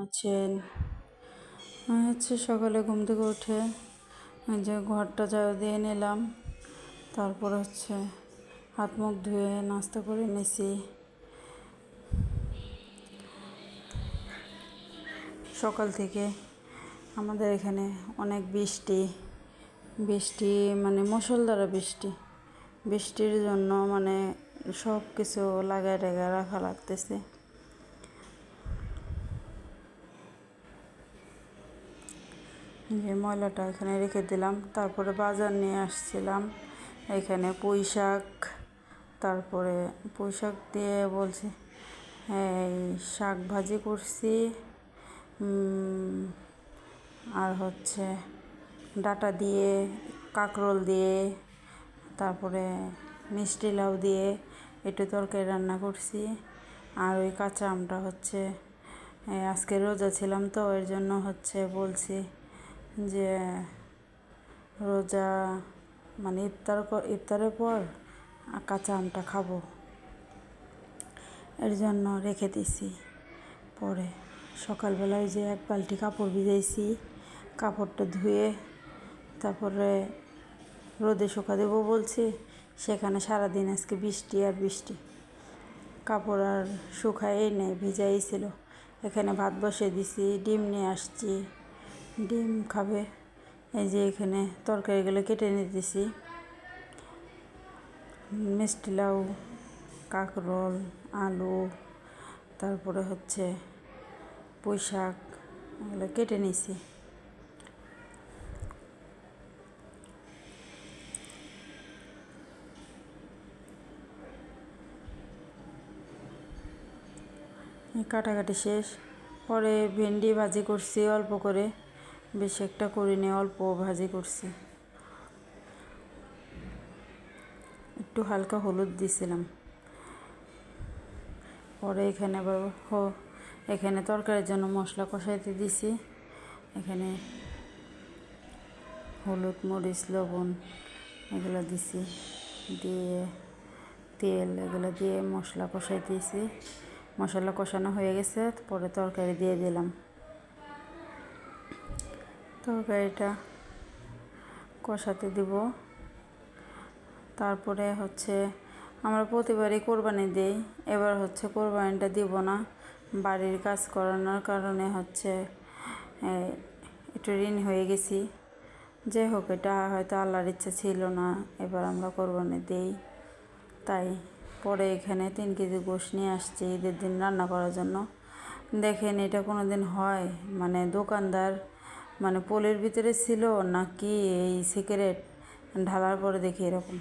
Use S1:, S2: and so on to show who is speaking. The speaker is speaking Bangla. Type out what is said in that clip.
S1: আছেন? আমি সকালে ঘুম থেকে উঠে যে ঘরটা ঝাড়ু দিয়ে নিলাম, তারপর হাত মুখ ধুয়ে নাস্তা করে নিছি। সকাল থেকে আমাদের এখানে অনেক বৃষ্টি মানে মুষলধারে বৃষ্টির জন্য সব কিছু লাগায় টাগায় রাখা লাগতেছে। যে ময়লাটা এখানে রেখে দিলাম, তারপরে বাজার নিয়ে আসছিলাম। এখানে পুঁই শাক, তারপরে পুঁই শাক দিয়ে বলছি এই শাক ভাজি করছি, আর ডাঁটা দিয়ে, কাঁকরোল দিয়ে, তারপরে মিষ্টি লাউ দিয়ে একটু তরকারি রান্না করছি। আর ওই কাঁচা আমটা আজকে রোজা ছিলাম তো, এর জন্য বলছি যে রোজা ইফতারের পর কাঁচা আমটা খাবো, এর জন্য রেখে দিছি। পরে সকালবেলায় যে এক বালতি কাপড় ভিজাইছি, কাপড়টা ধুয়ে তারপরে রোদে শুকা দেবো বলছি, সেখানে সারাদিন আজকে বৃষ্টি, কাপড় আর শুকায়ই নেই, ভিজাই ছিল। এখানে ভাত বসিয়ে দিছি, ডিম নিয়ে আসছি, ডিম খাবে। এই যে এখানে তরকারিগুলো কেটে নিতেছি, মিষ্টি লাউ, কাঁকরোল, আলু, তারপরে পুঁই শাক, এগুলো কেটে নিছি। কাটাকাটি শেষ। পরে ভেন্ডি ভাজি করছি অল্প করে, বেশি একটা করিনি, অল্প ভাজি করছি। একটু হালকা হলুদ দিছিলাম। পরে এখানে তরকারির জন্য মশলা কষাইতে দিছি। এখানে হলুদ, মরিচ, লবণ এগুলো দিছি, দিয়ে তেল এগুলো দিয়ে মশলা কষাইতেছি। মশলা কষানো হয়ে গেছে, পরে তরকারি দিয়ে দিলাম। তরকারিটা কষাতে দিব। তারপরে আমরা প্রতিবারই কোরবানি দিই, এবার কোরবানিটা দিব না। বাড়ির কাজ করানোর কারণে একটু ঋণ হয়ে গেছি। যাই হোক, এটা হয়তো আল্লাহর ইচ্ছা ছিল না এবার আমরা কোরবানি দিই, তাই। পরে এখানে 3 কেজি গোশত নিয়ে আসছি ঈদের দিন রান্না করার জন্য। দেখেন, এটা কোনো দিন হয়? দোকানদার পলির ভিতরে ছিল নাকি এই সিগারেট ঢালার পরে দেখি এরকম।